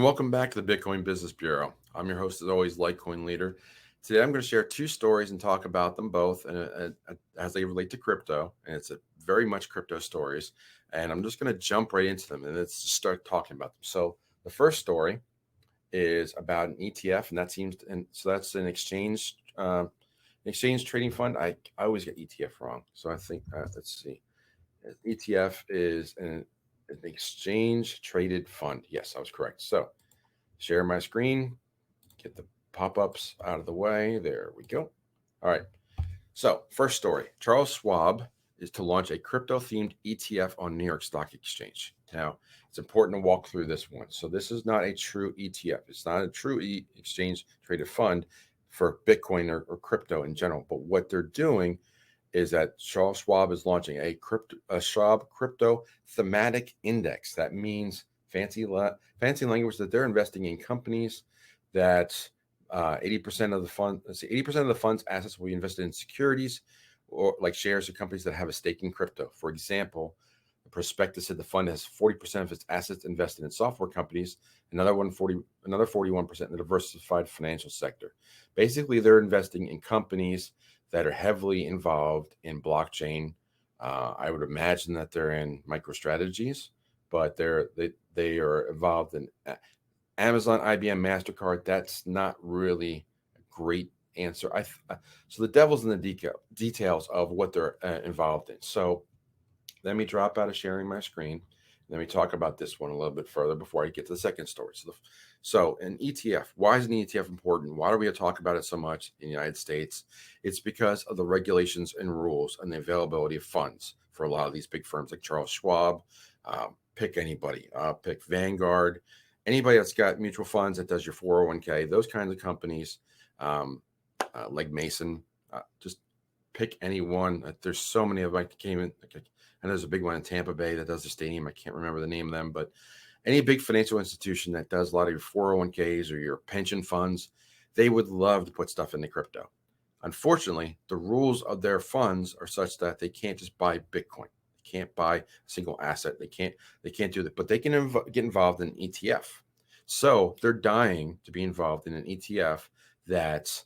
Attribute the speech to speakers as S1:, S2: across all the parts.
S1: And welcome back to the Bitcoin Business Bureau. I'm your host, as always, LitecoinLeader. Today, I'm going to share two stories and talk about them both as they relate to crypto. And it's very much crypto stories. And I'm just going to jump right into them and let's just start talking about them. So the first story is about an ETF, and that's an exchange trading fund. I always get ETF wrong. So I think, let's see. ETF is an exchange traded fund. Yes, I was correct. So share my screen, get the pop-ups out of the way. There we go. All right. So first story, Charles Schwab is to launch a crypto-themed ETF on New York Stock Exchange. Now, it's important to walk through this one. So this is not a true ETF. It's not a true exchange traded fund for Bitcoin or crypto in general. But what they're doing is that Charles Schwab is launching a Schwab crypto thematic index. That means fancy language that they're investing in companies that 80% of the fund, 80% of the fund's assets will be invested in securities or like shares of companies that have a stake in crypto. For example, the prospectus said the fund has 40% of its assets invested in software companies, another 41% in the diversified financial sector. Basically, they're investing in companies that are heavily involved in blockchain. I would imagine that they're in MicroStrategies, but they are involved in Amazon, IBM, MasterCard. That's not really a great answer. So the devil's in the details of what they're involved in. So let me drop out of sharing my screen. Let me talk about this one a little bit further before I get to the second story. So an ETF, why is an ETF important? Why do we talk about it so much in the United States? It's because of the regulations and rules and the availability of funds for a lot of these big firms like Charles Schwab. Pick anybody, pick Vanguard, anybody that's got mutual funds that does your 401k, those kinds of companies, like Mason, just pick any one. There's so many of them. And there's a big one in Tampa Bay that does the stadium. I can't remember the name of them, but any big financial institution that does a lot of your 401ks or your pension funds, they would love to put stuff into crypto. Unfortunately, the rules of their funds are such that they can't just buy Bitcoin. They can't buy a single asset. They can't do that, but they can get involved in an ETF. So they're dying to be involved in an ETF that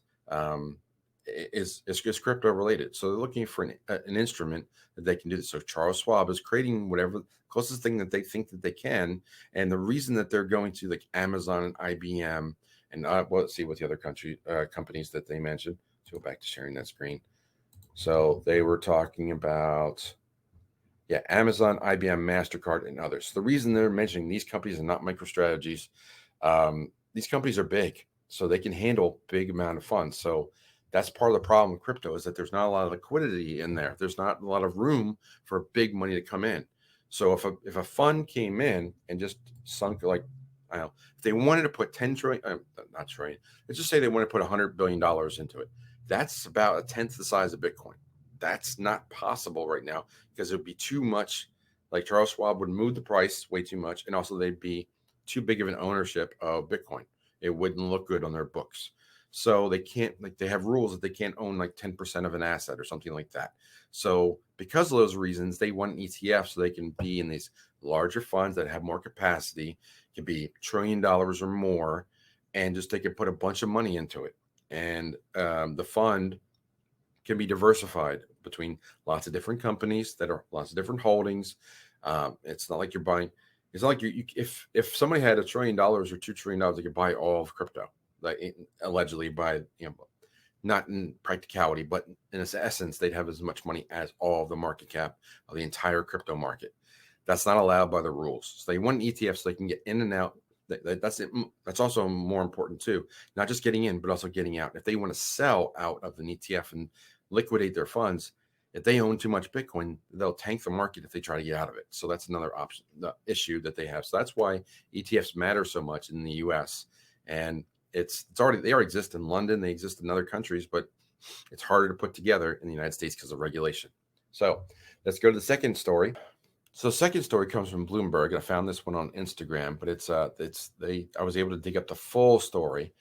S1: is crypto related. So they're looking for an instrument that they can do this. So Charles Schwab is creating whatever closest thing that they think that they can. And the reason that they're going to like Amazon and IBM and well, let's see what the other companies that they mentioned. Let's go back to sharing that screen. So they were talking about, Amazon, IBM, MasterCard, and others. The reason they're mentioning these companies and not MicroStrategies, these companies are big, so they can handle big amount of funds. So that's part of the problem with crypto is that there's not a lot of liquidity in there. There's not a lot of room for big money to come in. So if a fund came in and just sunk like, I don't know, if they wanted to put 10 trillion, not trillion, let's just say they want to put $100 billion into it. That's about a tenth the size of Bitcoin. That's not possible right now because it would be too much. Like Charles Schwab would move the price way too much. And also they'd be too big of an ownership of Bitcoin. It wouldn't look good on their books. So they can't, like they have rules that they can't own like 10% of an asset or something like that. So because of those reasons, they want an ETF so they can be in these larger funds that have more capacity, it can be $1 trillion or more, and just they can put a bunch of money into it. And the fund can be diversified between lots of different companies that are lots of different holdings. It's not like you're buying. It's not like if somebody had $1 trillion or $2 trillion, they could buy all of crypto, like allegedly by, not in practicality, but in its essence, they'd have as much money as all of the market cap of the entire crypto market. That's not allowed by the rules. So they want an ETF so they can get in and out. That's it. That's also more important too. Not just getting in, but also getting out. If they want to sell out of an ETF and liquidate their funds, if they own too much Bitcoin, they'll tank the market if they try to get out of it. So that's another option, the issue that they have. So that's why ETFs matter so much in the US. And they already exist in London, they exist in other countries, but it's harder to put together in the United States because of regulation. So let's go to the second story. So the second story comes from Bloomberg. I found this one on Instagram, but I was able to dig up the full story.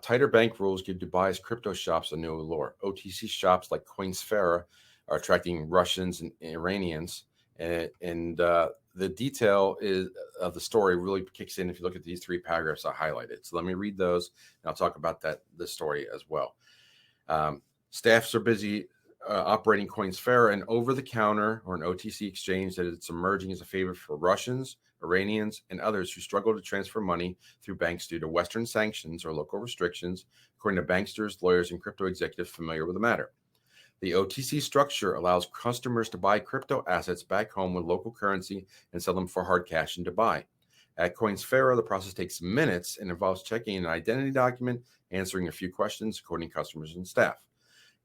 S1: Tighter bank rules give Dubai's crypto shops a new allure. OTC shops like Coinsfera are attracting Russians and Iranians, And the detail is of the story really kicks in if you look at these 3 paragraphs I highlighted. So let me read those, and I'll talk about this story as well. Staffs are busy operating Coinsfera, an over-the-counter or an OTC exchange that is emerging as a favorite for Russians, Iranians, and others who struggle to transfer money through banks due to Western sanctions or local restrictions, according to banksters, lawyers, and crypto executives familiar with the matter. The OTC structure allows customers to buy crypto assets back home with local currency and sell them for hard cash in Dubai. At Coinsfera, the process takes minutes and involves checking an identity document, answering a few questions, according to customers and staff.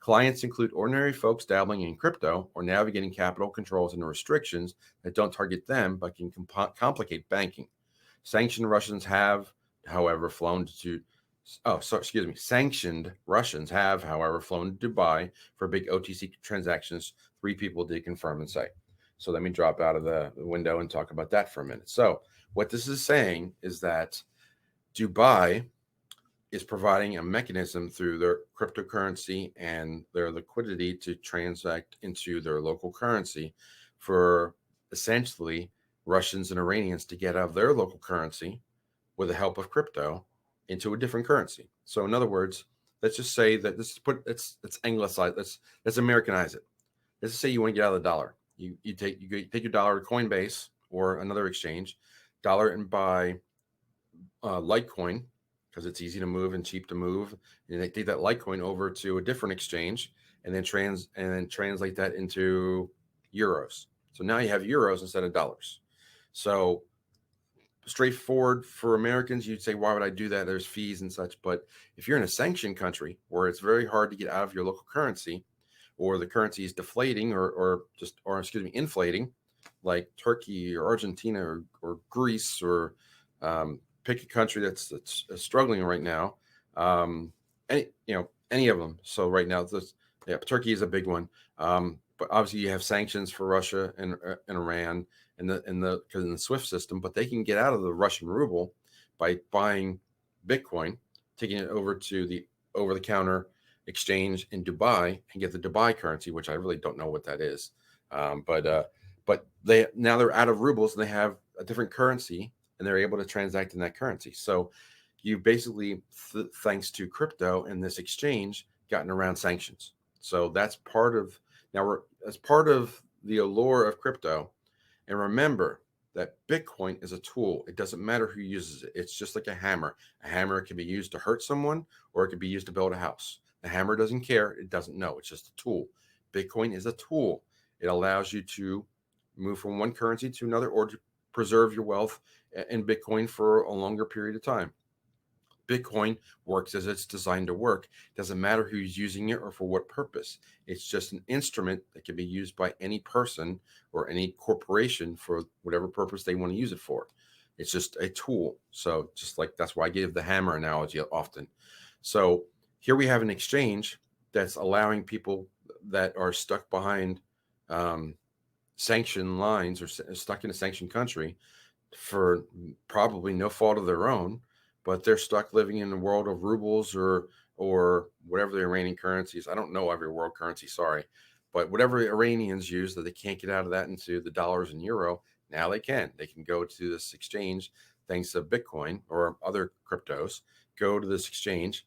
S1: Clients include ordinary folks dabbling in crypto or navigating capital controls and restrictions that don't target them but can complicate banking. Sanctioned Russians have, however, flown to Sanctioned Russians have, however, flown to Dubai for big OTC transactions. 3 people did confirm and say. So let me drop out of the window and talk about that for a minute. So what this is saying is that Dubai is providing a mechanism through their cryptocurrency and their liquidity to transact into their local currency for essentially Russians and Iranians to get out of their local currency with the help of crypto into a different currency. So in other words, let's just say that let's anglicize, let's Americanize it. Let's say you want to get out of the dollar. You take your dollar to Coinbase or another exchange, dollar, and buy Litecoin, because it's easy to move and cheap to move. And they take that Litecoin over to a different exchange and then translate that into euros. So now you have euros instead of dollars. So straightforward for Americans, you'd say, why would I do that? There's fees and such. But if you're in a sanctioned country where it's very hard to get out of your local currency, or the currency is deflating or inflating, like Turkey or Argentina or Greece, or pick a country that's struggling right now, any of them. So right now, Turkey is a big one. But obviously you have sanctions for Russia and Iran in the SWIFT system, but they can get out of the Russian ruble by buying Bitcoin, taking it over to the over-the-counter exchange in Dubai and get the Dubai currency, which I really don't know what that is. But they're out of rubles and they have a different currency and they're able to transact in that currency. So you basically, thanks to crypto and this exchange, gotten around sanctions. So that's part of the allure of crypto. And remember that Bitcoin is a tool. It doesn't matter who uses it. It's just like a hammer. A hammer can be used to hurt someone, or it can be used to build a house. The hammer doesn't care. It doesn't know. It's just a tool. Bitcoin is a tool. It allows you to move from one currency to another, or to preserve your wealth in Bitcoin for a longer period of time. Bitcoin works as it's designed to work. It doesn't matter who's using it or for what purpose. It's just an instrument that can be used by any person or any corporation for whatever purpose they want to use it for. It's just a tool. So just like, that's why I give the hammer analogy often. So here we have an exchange that's allowing people that are stuck behind sanction lines or stuck in a sanctioned country for probably no fault of their own, but they're stuck living in the world of rubles or whatever the Iranian currencies. I don't know every world currency, sorry, but whatever Iranians use that they can't get out of that into the dollars and euro, now they can. They can go to this exchange thanks to Bitcoin or other cryptos, go to this exchange,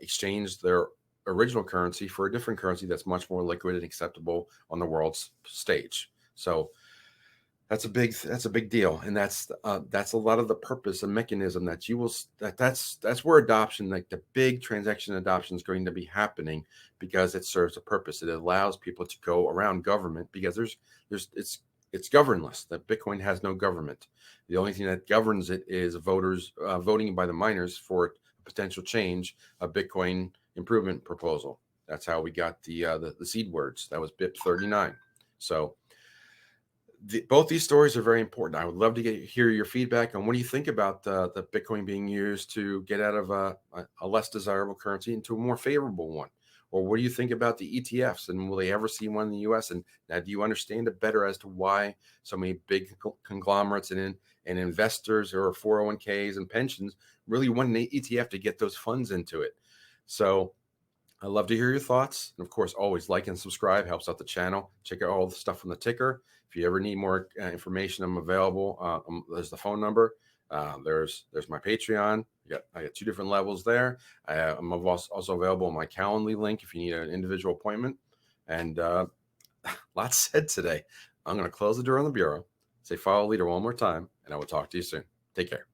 S1: exchange their original currency for a different currency that's much more liquid and acceptable on the world's stage. So that's a big deal, and that's a lot of the purpose and mechanism that that's where adoption, like the big transaction adoption, is going to be happening, because it serves a purpose. It allows people to go around government, because it's governless. That Bitcoin has no government. The only thing that governs it is voters voting by the miners for a potential change, a Bitcoin improvement proposal. That's how we got the seed words. That was BIP 39. So both these stories are very important. I would love to hear your feedback on what do you think about the Bitcoin being used to get out of a less desirable currency into a more favorable one, or what do you think about the ETFs, and will they ever see one in the U.S.? And now, do you understand it better as to why so many big conglomerates and investors or 401ks and pensions really want an ETF to get those funds into it? So I love to hear your thoughts. And of course, always like and subscribe, helps out the channel. Check out all the stuff from the ticker. If you ever need more information, I'm available. There's the phone number. There's my Patreon. I got 2 different levels there. I'm also available on my Calendly link if you need an individual appointment. And lots said today. I'm going to close the door on the bureau, say follow leader one more time, and I will talk to you soon. Take care.